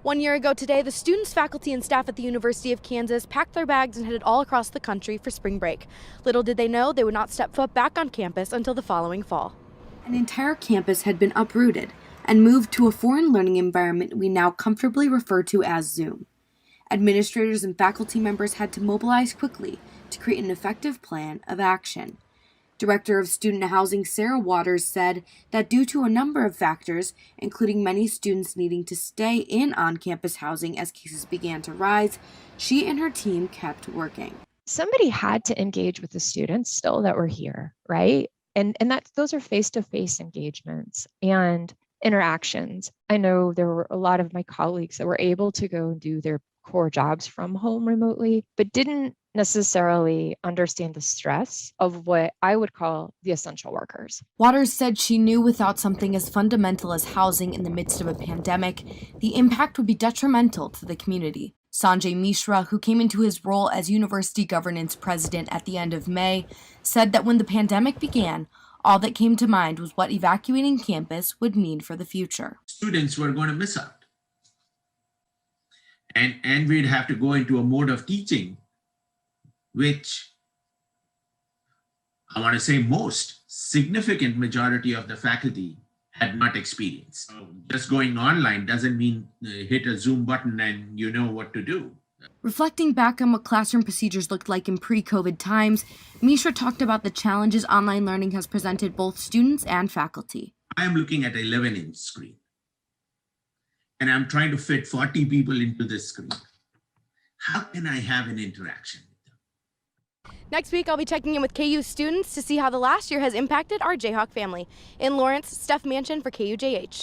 1 year ago today, the students, faculty, and staff at the University of Kansas packed their bags and headed all across the country for spring break. Little did they know they would not step foot back on campus until the following fall. An entire campus had been uprooted and moved to a foreign learning environment we now comfortably refer to as Zoom. Administrators and faculty members had to mobilize quickly to create an effective plan of action. Director of Student Housing Sarah Waters said that due to a number of factors, including many students needing to stay in on-campus housing as cases began to rise, she and her team kept working. Somebody had to engage with the students still that were here, right? And those are face-to-face engagements and interactions. I know there were a lot of my colleagues that were able to go and do their core jobs from home remotely, but didn't necessarily understand the stress of what I would call the essential workers. Waters said she knew without something as fundamental as housing in the midst of a pandemic, the impact would be detrimental to the community. Sanjay Mishra, who came into his role as University Governance President at the end of May, said that when the pandemic began, all that came to mind was what evacuating campus would mean for the future. Students were going to miss out. And we'd have to go into a mode of teaching, which I want to say most significant majority of the faculty had not experienced. Just going online doesn't mean hit a Zoom button and you know what to do. Reflecting back on what classroom procedures looked like in pre-COVID times, Mishra talked about the challenges online learning has presented both students and faculty. I am looking at an 11-inch screen, and I'm trying to fit 40 people into this screen. How can I have an interaction with them? Next week, I'll be checking in with KU students to see how the last year has impacted our Jayhawk family. In Lawrence, Stef Manchen for KUJH.